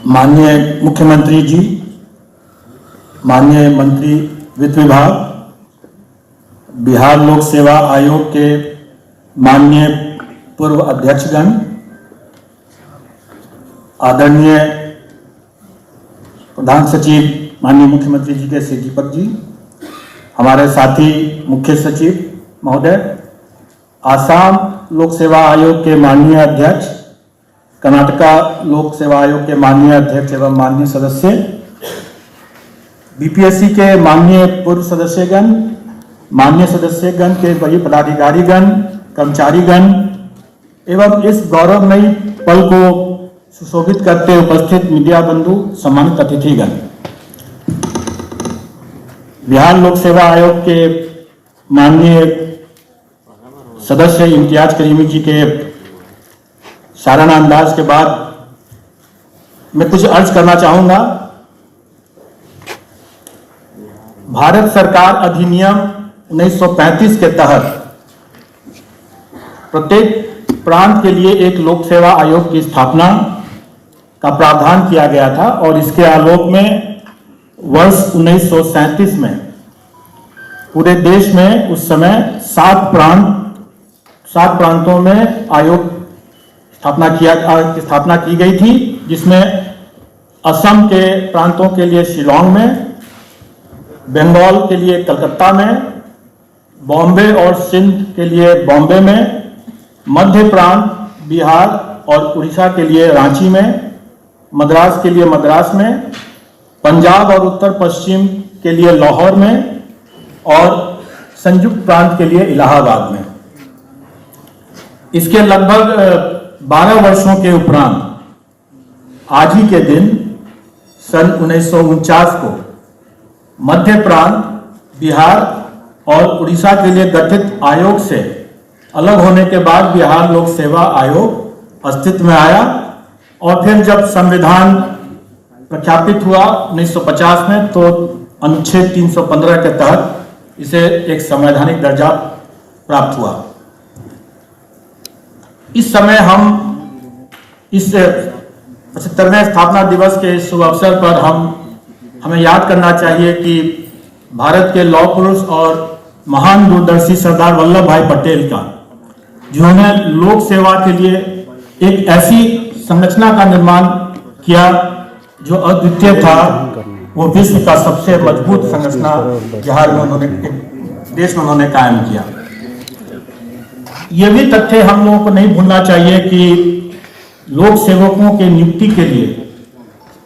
माननीय मुख्यमंत्री जी, माननीय मंत्री वित्त विभाग, बिहार लोक सेवा आयोग के माननीय पूर्व अध्यक्षगण, आदरणीय प्रधान सचिव माननीय मुख्यमंत्री जी के श्री दीपक जी, हमारे साथी मुख्य सचिव महोदय, आसाम लोक सेवा आयोग के माननीय अध्यक्ष, कर्नाटका लोक सेवा आयोग के माननीय अध्यक्ष एवं माननीय सदस्य, बीपीएससी के माननीय पूर्व सदस्यगण, माननीय सदस्यगण के वरीय पदाधिकारीगण, कर्मचारीगण एवं इस गौरवमयी पल को सुशोभित करते उपस्थित मीडिया बंधु, सम्मानित अतिथिगण। बिहार लोक सेवा आयोग के माननीय सदस्य इम्तियाज करीमी जी के साराना अंदाज के बाद मैं कुछ अर्ज करना चाहूंगा। भारत सरकार अधिनियम 1935 के तहत प्रत्येक प्रांत के लिए एक लोक सेवा आयोग की स्थापना का प्रावधान किया गया था और इसके आलोक में वर्ष 1937 में पूरे देश में उस समय 7 प्रांतों में आयोग स्थापना की गई थी, जिसमें असम के प्रांतों के लिए शिलांग में, बंगाल के लिए कलकत्ता में, बॉम्बे और सिंध के लिए बॉम्बे में, मध्य प्रांत बिहार और उड़ीसा के लिए रांची में, मद्रास के लिए मद्रास में, पंजाब और उत्तर पश्चिम के लिए लाहौर में और संयुक्त प्रांत के लिए इलाहाबाद में। इसके लगभग 12 वर्षों के उपरांत आज ही के दिन सन 1949 को मध्य प्रांत, बिहार और उड़ीसा के लिए गठित आयोग से अलग होने के बाद बिहार लोक सेवा आयोग अस्तित्व में आया और फिर जब संविधान प्रख्यापित हुआ 1950 में तो अनुच्छेद 315 के तहत इसे एक संवैधानिक दर्जा प्राप्त हुआ। इस समय हम इस 75वें स्थापना दिवस के शुभ अवसर पर हमें याद करना चाहिए कि भारत के लौह पुरुष और महान दूरदर्शी सरदार वल्लभ भाई पटेल का, जिन्होंने लोक सेवा के लिए एक ऐसी संरचना का निर्माण किया जो अद्वितीय था, वो विश्व का सबसे मजबूत संरचना बिहार में देश में उन्होंने कायम किया। यह भी तथ्य हम लोगों को नहीं भूलना चाहिए कि लोक सेवकों के नियुक्ति के लिए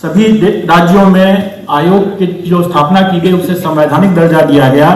सभी राज्यों में आयोग की जो स्थापना की गई उसे संवैधानिक दर्जा दिया गया।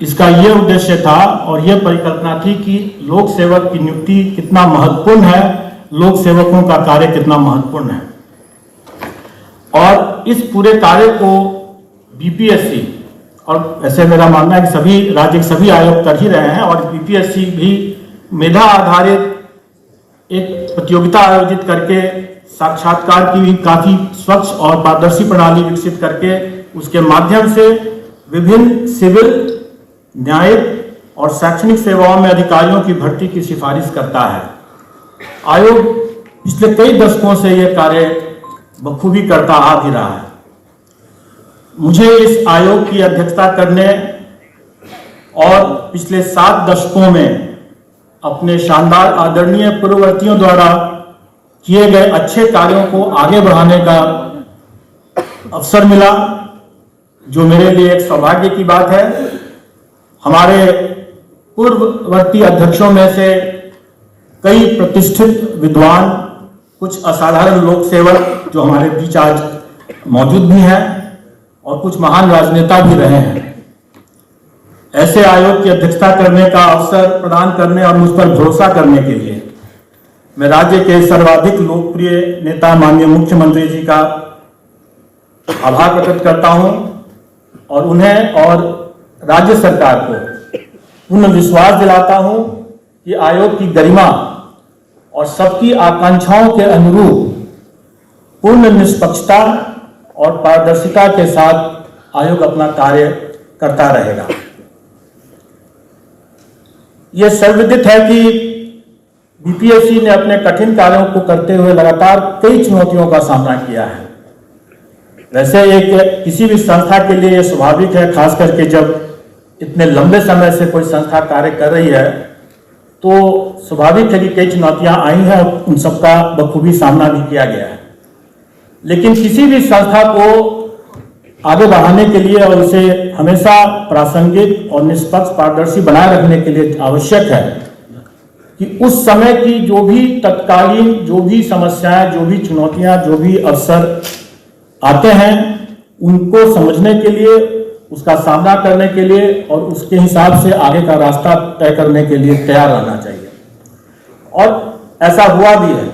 इसका यह उद्देश्य था और यह परिकल्पना थी कि लोक सेवक की नियुक्ति कितना महत्वपूर्ण है, लोक सेवकों का कार्य कितना महत्वपूर्ण है। और इस पूरे कार्य को बीपीएससी, और ऐसे मेरा मानना है कि सभी राज्य के सभी आयोग कर ही रहे हैं, और बीपीएससी भी मेधा आधारित एक प्रतियोगिता आयोजित करके साक्षात्कार की भी काफी स्वच्छ और पारदर्शी प्रणाली विकसित करके उसके माध्यम से विभिन्न सिविल, न्यायिक और शैक्षणिक सेवाओं में अधिकारियों की भर्ती की सिफारिश करता है। आयोग पिछले कई दशकों से यह कार्य बखूबी करता आ भी रहा है। मुझे इस आयोग की अध्यक्षता करने और पिछले 7 दशकों में अपने शानदार आदरणीय पूर्ववर्तियों द्वारा किए गए अच्छे कार्यों को आगे बढ़ाने का अवसर मिला, जो मेरे लिए एक सौभाग्य की बात है। हमारे पूर्ववर्ती अध्यक्षों में से कई प्रतिष्ठित विद्वान, कुछ असाधारण लोक सेवक जो हमारे बीच आज मौजूद भी हैं और कुछ महान राजनेता भी रहे हैं। ऐसे आयोग की अध्यक्षता करने का अवसर प्रदान करने और मुझ पर भरोसा करने के लिए मैं राज्य के सर्वाधिक लोकप्रिय नेता माननीय मुख्यमंत्री जी का आभार प्रकट करता हूं और उन्हें और राज्य सरकार को पूर्ण विश्वास दिलाता हूं कि आयोग की गरिमा और सबकी आकांक्षाओं के अनुरूप पूर्ण निष्पक्षता और पारदर्शिता के साथ आयोग अपना कार्य करता रहेगा। यह सर्वविदित है कि बीपीएससी ने अपने कठिन कार्यों को करते हुए लगातार कई चुनौतियों का सामना किया है। वैसे एक किसी भी संस्था के लिए ये स्वाभाविक है, खास करके जब इतने लंबे समय से कोई संस्था कार्य कर रही है, तो स्वाभाविक है कि कई चुनौतियां आई हैं और उन सबका बखूबी सामना भी किया गया है। लेकिन किसी भी संस्था को आगे बढ़ाने के लिए और उसे हमेशा प्रासंगिक और निष्पक्ष पारदर्शी बनाए रखने के लिए आवश्यक है कि उस समय की जो भी तत्कालीन जो भी समस्याएं, जो भी चुनौतियां, जो भी अवसर आते हैं, उनको समझने के लिए, उसका सामना करने के लिए और उसके हिसाब से आगे का रास्ता तय करने के लिए तैयार रहना चाहिए। और ऐसा हुआ भी है।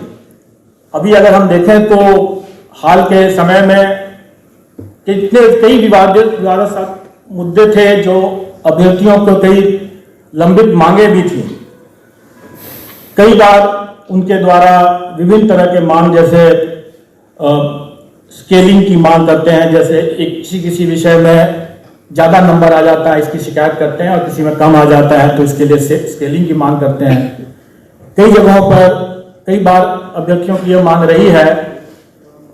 अभी अगर हम देखें तो हाल के समय में कितने कई विवादास्पद मुद्दे थे, जो अभ्यर्थियों को कई लंबित मांगे भी थी। कई बार उनके द्वारा विभिन्न तरह के मांग, जैसे स्केलिंग की मांग करते हैं, जैसे एक किसी विषय में ज्यादा नंबर आ जाता है, इसकी शिकायत करते हैं, और किसी में कम आ जाता है तो इसके लिए स्केलिंग की मांग करते हैं। कई जगहों पर कई बार अभ्यर्थियों की यह मांग रही है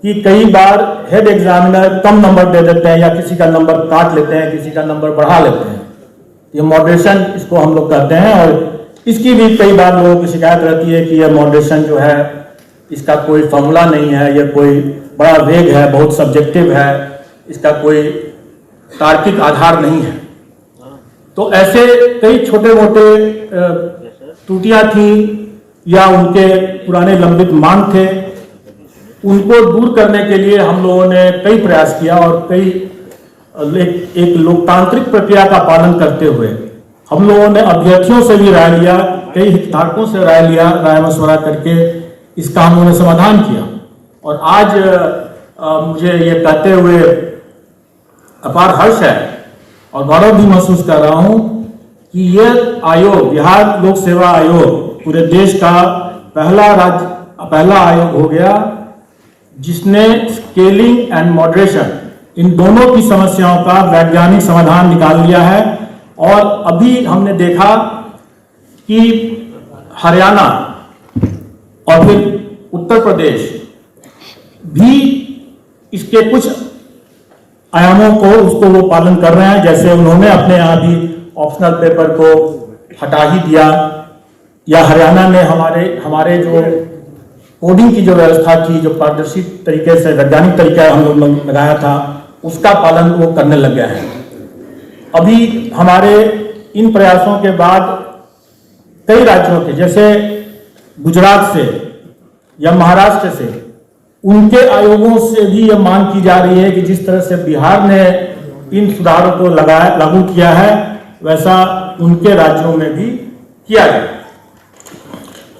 कि कई बार हेड एग्जामिनर कम नंबर दे देते हैं या किसी का नंबर काट लेते हैं, किसी का नंबर बढ़ा लेते हैं। ये मॉडरेशन इसको हम लोग कहते हैं, और इसकी भी कई बार लोगों की शिकायत रहती है कि यह मॉडरेशन जो है, इसका कोई फॉर्मूला नहीं है, यह कोई बड़ा वेग है, बहुत सब्जेक्टिव है, इसका कोई तार्किक आधार नहीं है। तो ऐसे कई छोटे मोटे त्रुटियां थी या उनके पुराने लंबित मांग थे, उनको दूर करने के लिए हम लोगों ने कई प्रयास किया और कई एक लोकतांत्रिक प्रक्रिया का पालन करते हुए हम लोगों ने अभ्यर्थियों से भी राय लिया, कई हितधारकों से राय लिया, राय मशवरा करके इसका हम लोगों ने समाधान किया। और आज मुझे ये कहते हुए अपार हर्ष है और गौरव भी महसूस कर रहा हूं कि यह आयोग, बिहार लोक सेवा आयोग, पूरे देश का पहला आयोग हो गया जिसने स्केलिंग एंड मॉडरेशन, इन दोनों की समस्याओं का वैज्ञानिक समाधान निकाल लिया है। और अभी हमने देखा कि हरियाणा और फिर उत्तर प्रदेश भी इसके कुछ आयामों को उसको वो पालन कर रहे हैं। जैसे उन्होंने अपने यहाँ भी ऑप्शनल पेपर को हटा ही दिया, या हरियाणा ने हमारे जो कोडिंग की जो व्यवस्था थी, जो पारदर्शी तरीके से वैज्ञानिक तरीका हम लोग लगाया था, उसका पालन वो करने लग गया है। अभी हमारे इन प्रयासों के बाद कई राज्यों के, जैसे गुजरात से या महाराष्ट्र से, उनके आयोगों से भी यह मांग की जा रही है कि जिस तरह से बिहार ने इन सुधारों को लागू किया है, वैसा उनके राज्यों में भी किया जाए।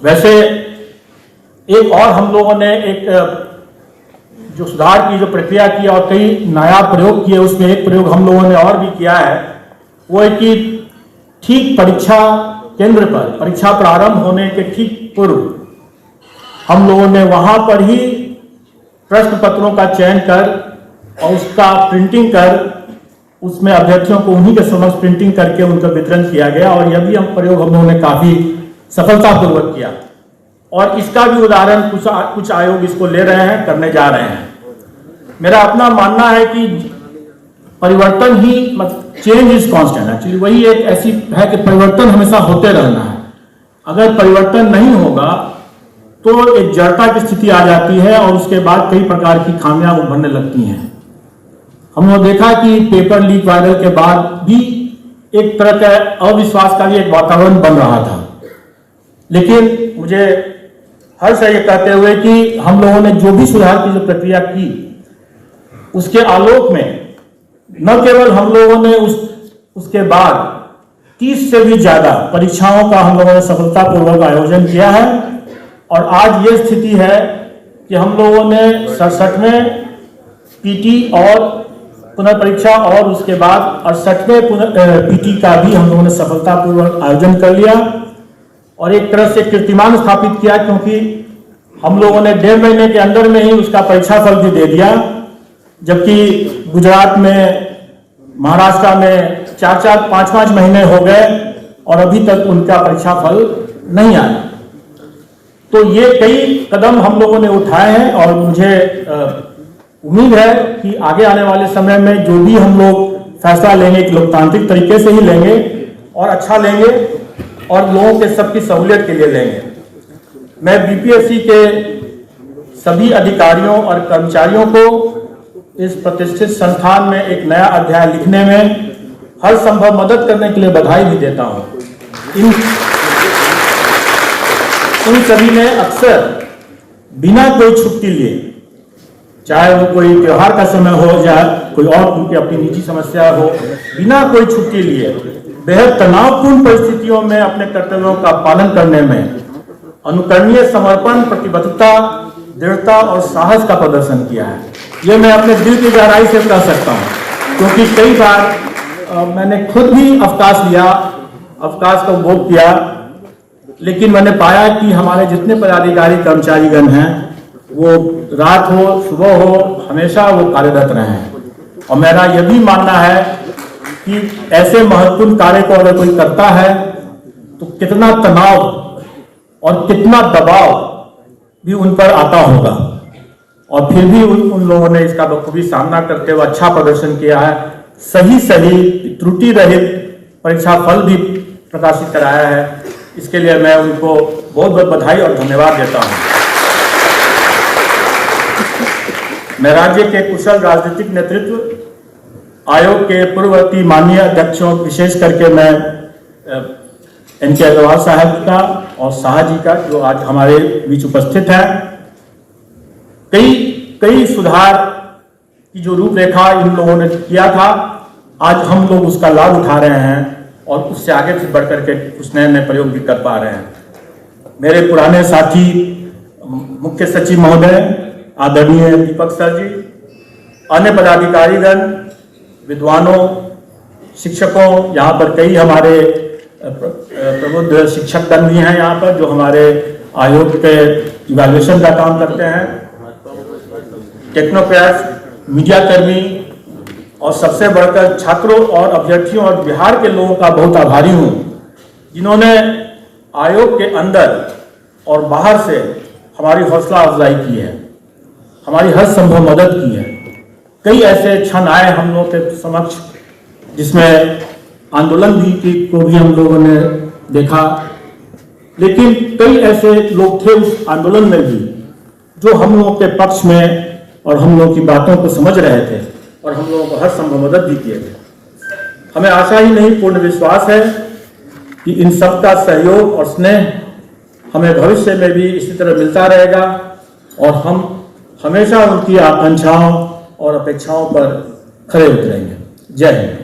वैसे एक और हम लोगों ने एक जो सुधार की जो प्रक्रिया की और कई नया प्रयोग किए, उसमें एक प्रयोग हम लोगों ने और भी किया है, वो है कि ठीक परीक्षा केंद्र पर, परीक्षा प्रारंभ होने के ठीक पूर्व हम लोगों ने वहां पर ही प्रश्न पत्रों का चयन कर और उसका प्रिंटिंग कर, उसमें अभ्यर्थियों को उन्हीं के समक्ष प्रिंटिंग करके उनका वितरण किया गया। और यह भी प्रयोग हम लोगों ने काफी सफलतापूर्वक किया। और इसका भी उदाहरण कुछ आयोग इसको ले रहे हैं, करने जा रहे हैं। मेरा अपना मानना है कि परिवर्तन ही, चेंज इज कांस्टेंट, एक्चुअली वही एक ऐसी है कि परिवर्तन हमेशा होते रहना है। अगर परिवर्तन नहीं होगा तो एक जड़ता की स्थिति आ जाती है और उसके बाद कई प्रकार की खामियां उभरने लगती हैं। हमने देखा कि पेपर लीक वायरल के बाद भी एक तरह का अविश्वास का भी एक वातावरण बन रहा था। लेकिन मुझे हर्ष है ये कहते हुए कि हम लोगों ने जो भी सुधार की जो प्रक्रिया की, उसके आलोक में न केवल हम लोगों ने उसके बाद 30 से भी ज्यादा परीक्षाओं का हम लोगों ने सफलतापूर्वक आयोजन किया है। और आज ये स्थिति है कि हम लोगों ने 67वें पीटी और पुनर्परीक्षा और उसके बाद 68वें पीटी का भी हम लोगों ने सफलतापूर्वक आयोजन कर लिया और एक तरह से कीर्तिमान स्थापित किया, क्योंकि हम लोगों ने 1.5 महीने के अंदर में ही उसका परीक्षा फल भी दे दिया, जबकि गुजरात में, महाराष्ट्र में 4-4, 5-5 महीने हो गए और अभी तक उनका परीक्षा फल नहीं आया। तो ये कई कदम हम लोगों ने उठाए हैं और मुझे उम्मीद है कि आगे आने वाले समय में जो भी हम लोग फैसला लेंगे एक लोकतांत्रिक तरीके से ही लेंगे और अच्छा लेंगे और लोगों के सबकी सहूलियत के लिए लेंगे। मैं बीपीएससी के सभी अधिकारियों और कर्मचारियों को इस प्रतिष्ठित संस्थान में एक नया अध्याय लिखने में हर संभव मदद करने के लिए बधाई भी देता हूं। इन सभी ने अक्सर बिना कोई छुट्टी लिए, चाहे वो कोई त्योहार का समय हो या कोई और उनकी अपनी निजी समस्या हो, बिना कोई छुट्टी लिए बेहद तनावपूर्ण परिस्थितियों में अपने कर्तव्यों का पालन करने में अनुकरणीय समर्पण, प्रतिबद्धता, दृढ़ता और साहस का प्रदर्शन किया है। ये मैं अपने दिल की गहराई से कह सकता हूँ, क्योंकि कई बार मैंने खुद भी अवकाश लिया, अवकाश का उपभोग किया, लेकिन मैंने पाया कि हमारे जितने पदाधिकारी कर्मचारीगण हैं वो रात हो सुबह हो हमेशा वो कार्यरत रहे हैं। और मेरा यह भी मानना है कि ऐसे महत्वपूर्ण कार्य को अगर कोई करता है तो कितना तनाव और कितना दबाव भी उन पर आता होगा, और फिर भी उन लोगों ने इसका बखूबी सामना करते हुए अच्छा प्रदर्शन किया है। सही त्रुटि रहित परीक्षा फल भी प्रकाशित कराया है। इसके लिए मैं उनको बहुत बहुत बधाई और धन्यवाद देता हूं। मैं राज्य के कुशल राजनीतिक नेतृत्व, आयोग के पूर्ववर्ती माननीय अध्यक्षों, विशेष करके मैं एनके अग्रवाल साहब का और शाह जी का, जो आज हमारे बीच उपस्थित है, कई सुधार की जो रूपरेखा इन लोगों ने किया था, आज हम लोग उसका लाभ उठा रहे हैं और उससे आगे भी बढ़कर के कुछ नए नए प्रयोग भी कर पा रहे हैं। मेरे पुराने साथी मुख्य सचिव महोदय आदरणीय दीपक सर जी, अन्य पदाधिकारीगण, विद्वानों, शिक्षकों, यहाँ पर कई हमारे प्रबुद्ध शिक्षकगण भी हैं यहाँ पर जो हमारे आयोग के इवैल्यूएशन का काम करते हैं, टेक्नोक्रेट्स, मीडिया कर्मी और सबसे बढ़कर छात्रों और अभ्यर्थियों और बिहार के लोगों का बहुत आभारी हूँ, जिन्होंने आयोग के अंदर और बाहर से हमारी हौसला अफजाई की है, हमारी हर संभव मदद की है। कई ऐसे क्षण आए हम लोग के समक्ष जिसमें आंदोलन को भी हम लोगों ने देखा, लेकिन कई ऐसे लोग थे उस आंदोलन में भी जो हम लोगों के पक्ष में और हम लोगों की बातों को समझ रहे थे और हम लोगों को हर संभव मदद भी किए थे। हमें आशा ही नहीं पूर्ण विश्वास है कि इन सब का सहयोग और स्नेह हमें भविष्य में भी इसी तरह मिलता रहेगा और हम हमेशा उनकी आकांक्षाओं और अपेक्षाओं पर खरे उतरेंगे। जय हिंद।